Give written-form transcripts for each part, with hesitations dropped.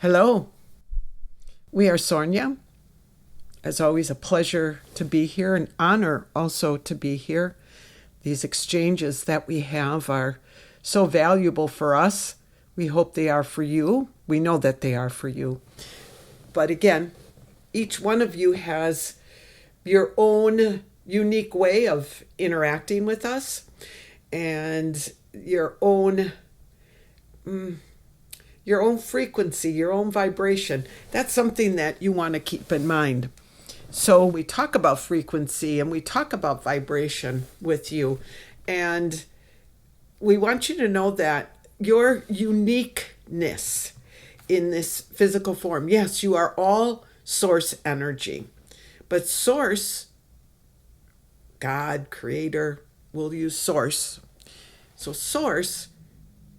Hello, we are Sornia. As always, a pleasure to be here, an honor also to be here. These exchanges that we have are so valuable for us. We hope they are for you. We know that they are for you. But again, each one of you has your own unique way of interacting with us and your own frequency, your own vibration. That's something that you want to keep in mind. So we talk about frequency and we talk about vibration with you. And we want you to know that your uniqueness in this physical form, yes, you are all source energy. But source, God, creator, we'll use source. So source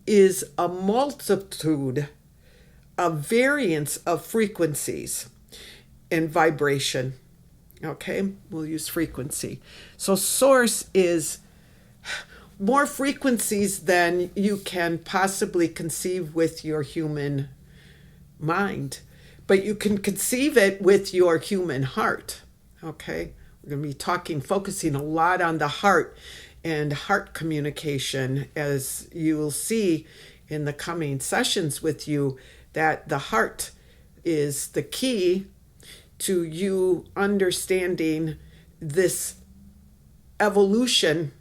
is a multitude of variance of frequencies and vibration. Okay, we'll use frequency. So source is more frequencies than you can possibly conceive with your human mind, but you can conceive it with your human heart. Okay, we're going to be focusing a lot on the heart and heart communication, as you will see in the coming sessions with you, that the heart is the key to you understanding this evolution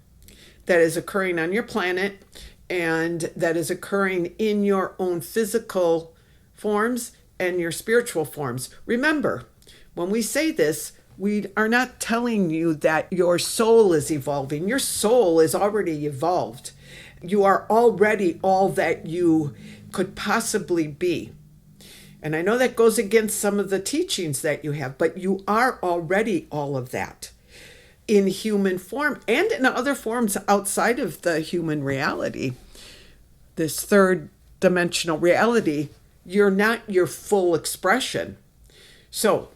that is occurring on your planet and that is occurring in your own physical forms and your spiritual forms. Remember, when we say this, we are not telling you that your soul is evolving. Your soul is already evolved. You are already all that you could possibly be. And I know that goes against some of the teachings that you have, but you are already all of that in human form and in other forms outside of the human reality. This third dimensional reality, you're not your full expression. So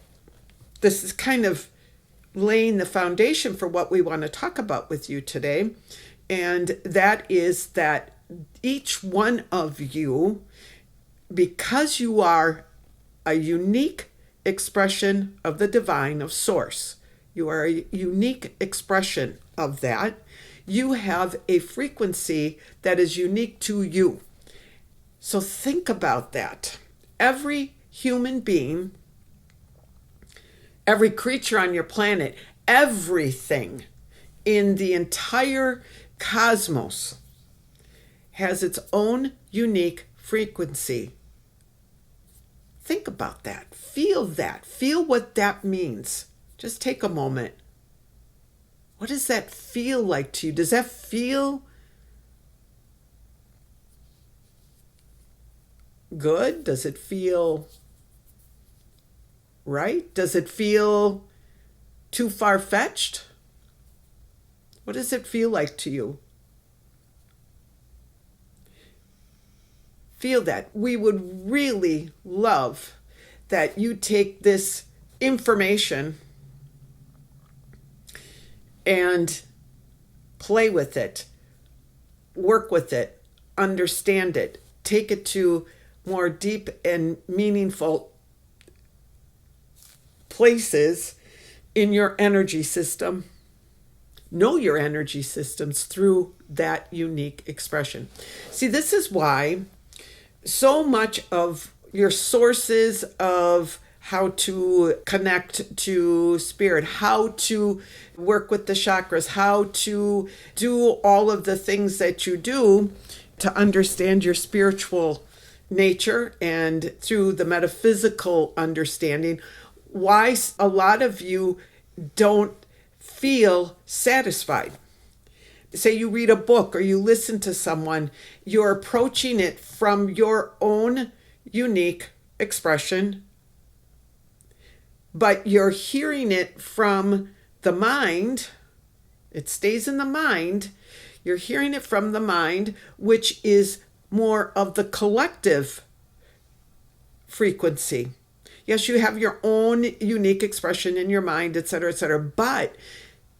this is kind of laying the foundation for what we want to talk about with you today. And that is that each one of you, because you are a unique expression of the divine, of source, you are a unique expression of that. You have a frequency that is unique to you. So think about that. Every human being, every creature on your planet, everything in the entire cosmos has its own unique frequency. Think about that. Feel that. Feel what that means. Just take a moment. What does that feel like to you? Does that feel good? Does it feel right? Does it feel too far-fetched? What does it feel like to you? Feel that. We would really love that you take this information and play with it, work with it, understand it, take it to more deep and meaningful places in your energy system. Know your energy systems through that unique expression. See, this is why so much of your sources of how to connect to spirit, how to work with the chakras, how to do all of the things that you do to understand your spiritual nature and through the metaphysical understanding, why a lot of you don't feel satisfied. Say you read a book or you listen to someone, you're approaching it from your own unique expression, but you're hearing it from the mind. It stays in the mind. You're hearing it from the mind, which is more of the collective frequency. Yes, you have your own unique expression in your mind, etc., but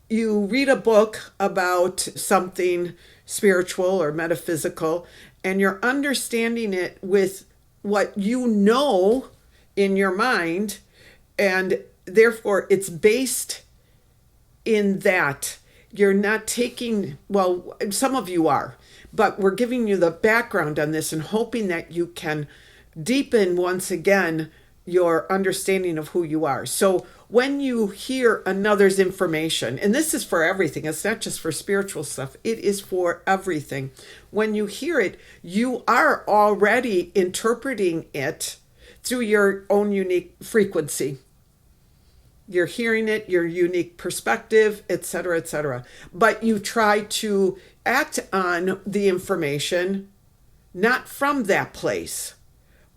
you read a book about something spiritual or metaphysical, and you're understanding it with what you know in your mind, and therefore it's based in that. You're not taking, well, some of you are, but we're giving you the background on this and hoping that you can deepen once again your understanding of who you are. So when you hear another's information, and this is for everything, it's not just for spiritual stuff, it is for everything. When you hear it, you are already interpreting it through your own unique frequency. You're hearing it, your unique perspective, etc., etc. But you try to act on the information not from that place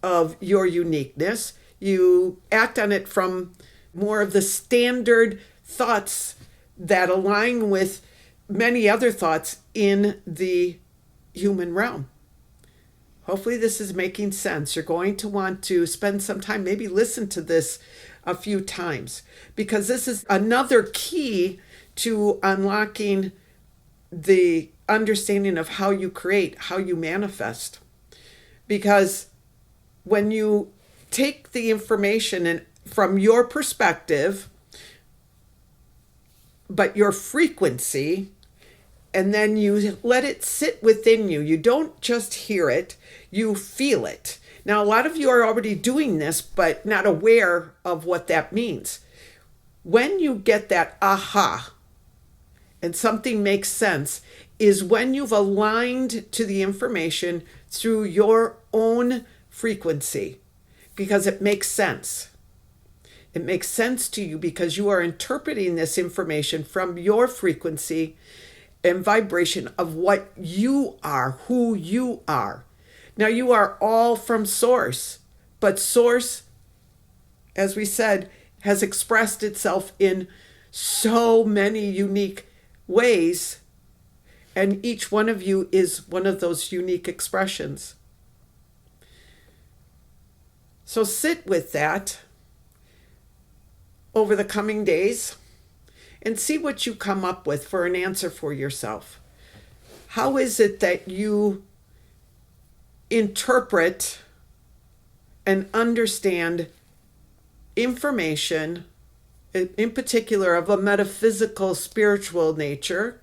of your uniqueness. You act on it from more of the standard thoughts that align with many other thoughts in the human realm. Hopefully this is making sense. You're going to want to spend some time, maybe listen to this a few times, because this is another key to unlocking the understanding of how you create, how you manifest. Because when you take the information and from your perspective, but your frequency, and then you let it sit within you. You don't just hear it, you feel it. Now, a lot of you are already doing this, but not aware of what that means. When you get that aha, and something makes sense, is when you've aligned to the information through your own frequency, because it makes sense. It makes sense to you because you are interpreting this information from your frequency and vibration of what you are, who you are. Now, you are all from Source, but Source, as we said, has expressed itself in so many unique ways, and each one of you is one of those unique expressions. So sit with that over the coming days and see what you come up with for an answer for yourself. How is it that you interpret and understand information, in particular of a metaphysical, spiritual nature,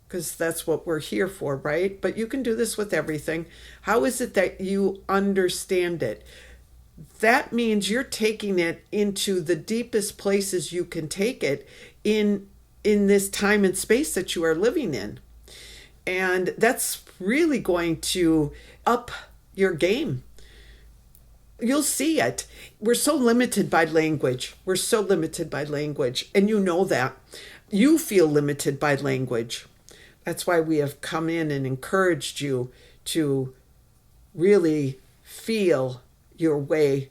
because that's what we're here for, right? But you can do this with everything. How is it that you understand it? That means you're taking it into the deepest places you can take it in this time and space that you are living in. And that's really going to up your game. You'll see it. We're so limited by language. We're so limited by language. And you know that. You feel limited by language. That's why we have come in and encouraged you to really feel your way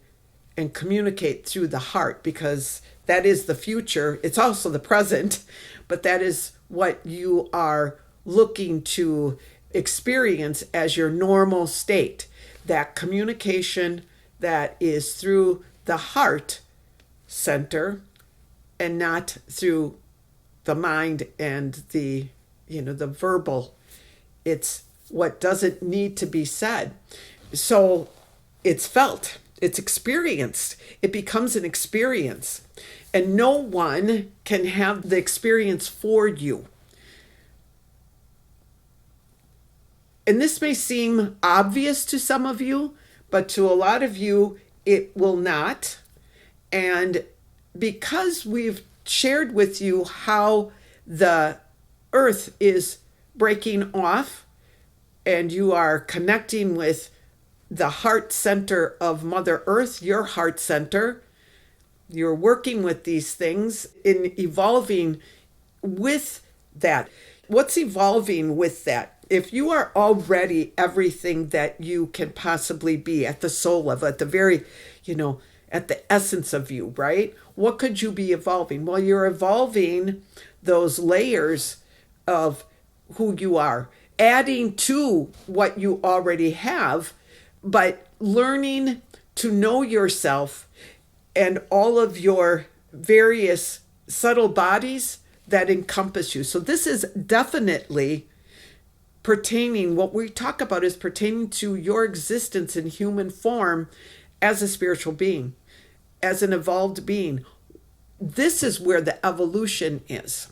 and communicate through the heart, because that is the future. It's also the present, but that is what you are looking to experience as your normal state. That communication that is through the heart center and not through the mind and the verbal. It's what doesn't need to be said. So it's felt, it's experienced, it becomes an experience. And no one can have the experience for you. And this may seem obvious to some of you, but to a lot of you, it will not. And because we've shared with you how the earth is breaking off and you are connecting with the heart center of Mother Earth, your heart center, you're working with these things in evolving with that. What's evolving with that? If you are already everything that you can possibly be at the soul level, at the very, at the essence of you, right? What could you be evolving? Well, you're evolving those layers of who you are, adding to what you already have, but learning to know yourself and all of your various subtle bodies that encompass you. So this is definitely what we talk about is pertaining to your existence in human form as a spiritual being, as an evolved being. This is where the evolution is.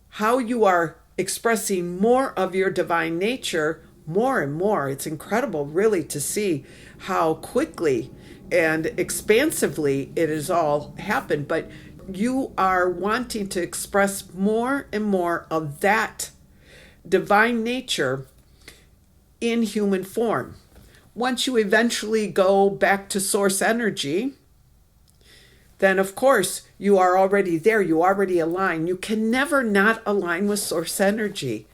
How you are expressing more of your divine nature more and more. It's incredible, really, to see how quickly and expansively it has all happened. But you are wanting to express more and more of that divine nature in human form. Once you eventually go back to source energy, then of course you are already there. You already align. You can never not align with source energy.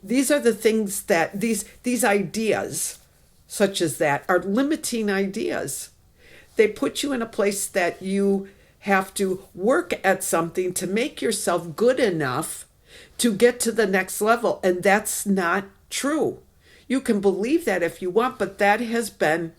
These are the things that these ideas, such as that, are limiting ideas. They put you in a place that you have to work at something to make yourself good enough to get to the next level. And that's not true. You can believe that if you want, but that has been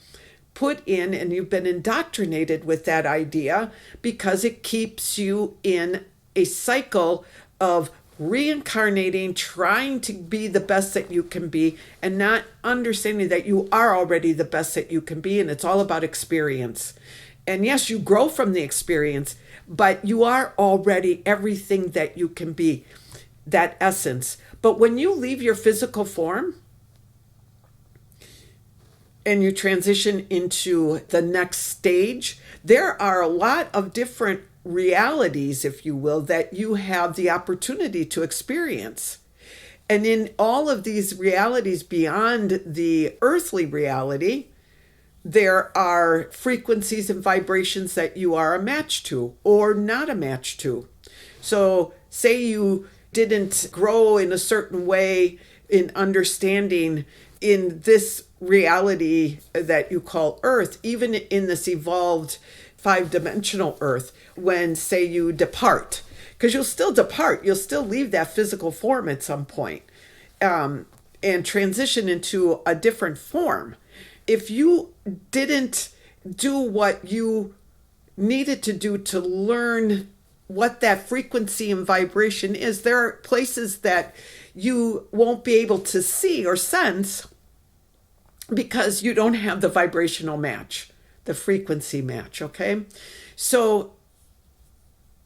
put in and you've been indoctrinated with that idea because it keeps you in a cycle of reincarnating, trying to be the best that you can be, and not understanding that you are already the best that you can be, and it's all about experience. And yes, you grow from the experience, but you are already everything that you can be, that essence. But when you leave your physical form and you transition into the next stage, there are a lot of different realities, if you will, that you have the opportunity to experience. And in all of these realities beyond the earthly reality, there are frequencies and vibrations that you are a match to or not a match to. So say you didn't grow in a certain way in understanding in this reality that you call Earth, even in this evolved 5-dimensional Earth, when, say, you depart, because you'll still depart, you'll still leave that physical form at some point, and transition into a different form. If you didn't do what you needed to do to learn what that frequency and vibration is, there are places that you won't be able to see or sense because you don't have the vibrational match, the frequency match, okay? So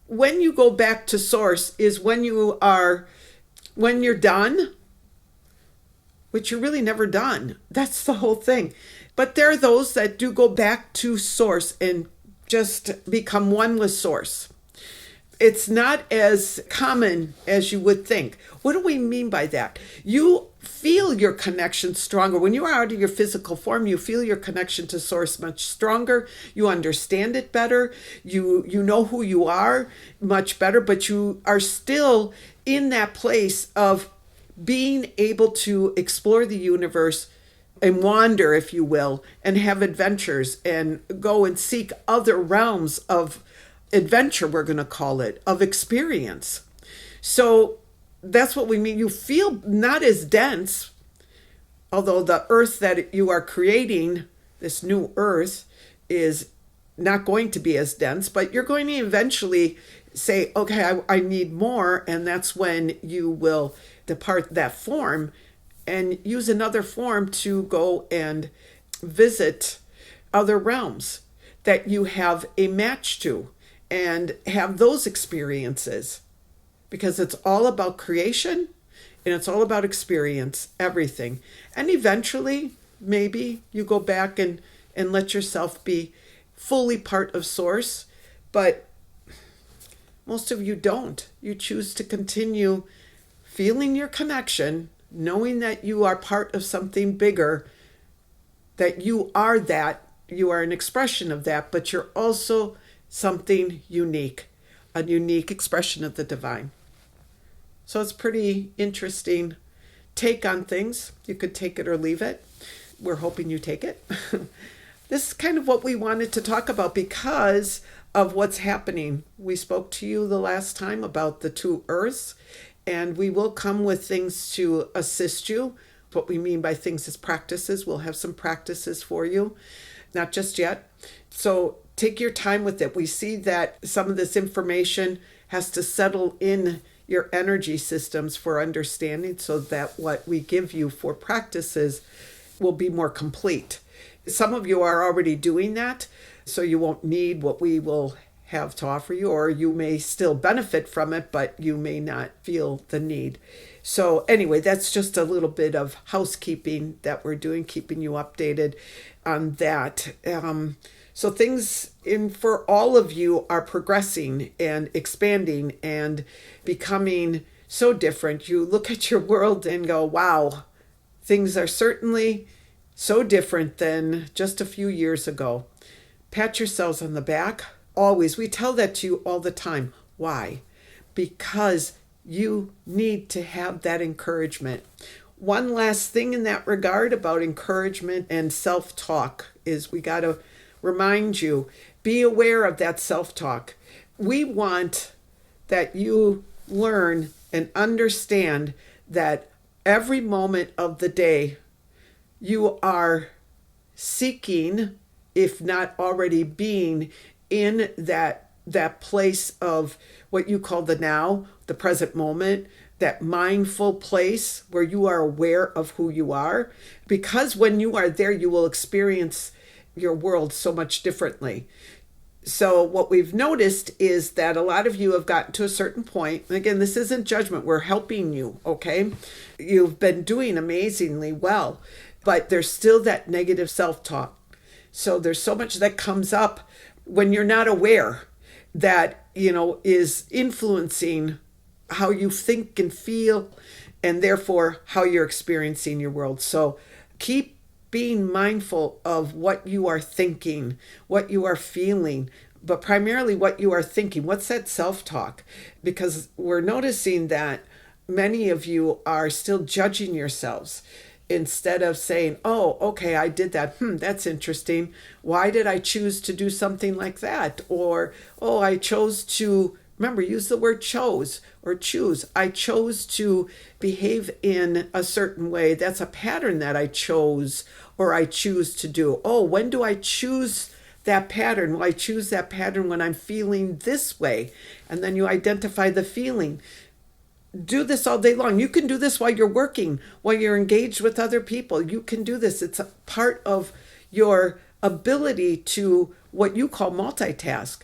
when you go back to source is when you're done, which you're really never done. That's the whole thing. But there are those that do go back to source and just become one with source. It's not as common as you would think. What do we mean by that? You feel your connection stronger. When you are out of your physical form, you feel your connection to source much stronger. You understand it better. You know who you are much better, but you are still in that place of being able to explore the universe and wander, if you will, and have adventures and go and seek other realms of adventure, we're going to call it, of experience. So that's what we mean. You feel not as dense, although the earth that you are creating, this new earth, is not going to be as dense, but you're going to eventually say, okay, I need more. And that's when you will depart that form and use another form to go and visit other realms that you have a match to and have those experiences, because it's all about creation and it's all about experience, everything. And eventually, maybe you go back and let yourself be fully part of source, but most of you don't. You choose to continue feeling your connection, knowing that you are part of something bigger, that you are an expression of that, but you're also something unique, a unique expression of the divine. So it's pretty interesting take on things. You could take it or leave it. We're hoping you take it. This is kind of what we wanted to talk about because of what's happening. We spoke to you the last time about the two earths, and we will come with things to assist you. What we mean by things is practices. We'll have some practices for you, not just yet. So take your time with it. We see that some of this information has to settle in your energy systems for understanding so that what we give you for practices will be more complete. Some of you are already doing that, so you won't need what we will have to offer you, or you may still benefit from it, but you may not feel the need. So anyway, that's just a little bit of housekeeping that we're doing, keeping you updated on that. So things for all of you are progressing and expanding and becoming so different. You look at your world and go, wow, things are certainly so different than just a few years ago. Pat yourselves on the back. Always. We tell that to you all the time. Why? Because you need to have that encouragement. One last thing in that regard about encouragement and self-talk is we got to remind you, be aware of that self-talk. We want that you learn and understand that every moment of the day you are seeking, if not already being, in that place of what you call the now, the present moment, that mindful place where you are aware of who you are. Because when you are there, you will experience your world so much differently. So what we've noticed is that a lot of you have gotten to a certain point. And again, this isn't judgment. We're helping you, okay? You've been doing amazingly well, but there's still that negative self-talk. So there's so much that comes up when you're not aware that, is influencing how you think and feel, and therefore how you're experiencing your world. So keep being mindful of what you are thinking, what you are feeling, but primarily what you are thinking. What's that self-talk? Because we're noticing that many of you are still judging yourselves. Instead of saying, oh, okay, I did that. That's interesting. Why did I choose to do something like that? Or, oh, I chose to, remember, use the word chose or choose. I chose to behave in a certain way. That's a pattern that I chose or I choose to do. Oh, when do I choose that pattern? Well, I choose that pattern when I'm feeling this way. And then you identify the feeling. Do this all day long. You can do this while you're working, while you're engaged with other people. You can do this. It's a part of your ability to what you call multitask.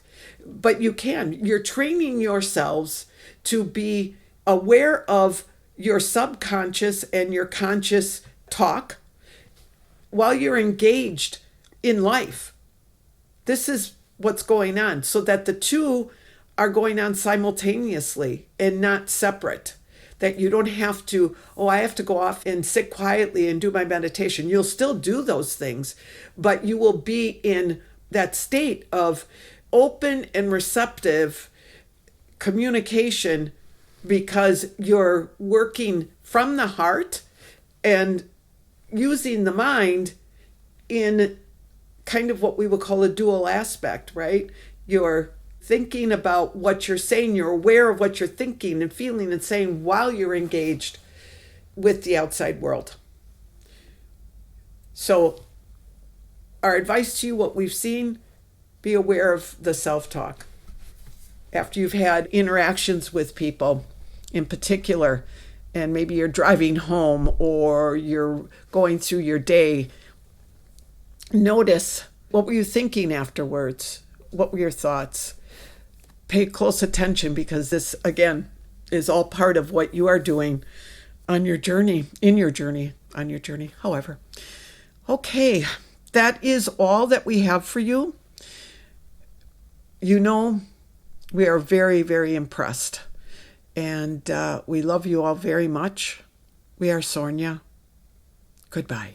But you can. You're training yourselves to be aware of your subconscious and your conscious talk while you're engaged in life. This is what's going on, so that the two are going on simultaneously and not separate. That you don't have to, I have to go off and sit quietly and do my meditation. You'll still do those things, but you will be in that state of open and receptive communication because you're working from the heart and using the mind in kind of what we would call a dual aspect, right? You're thinking about what you're saying, you're aware of what you're thinking and feeling and saying while you're engaged with the outside world. So our advice to you, what we've seen, be aware of the self-talk. After you've had interactions with people in particular, and maybe you're driving home or you're going through your day, notice, what were you thinking afterwards? What were your thoughts? Pay close attention, because this, again, is all part of what you are doing on your journey, however. Okay, that is all that we have for you. We are very, very impressed. And we love you all very much. We are Sornia. Goodbye.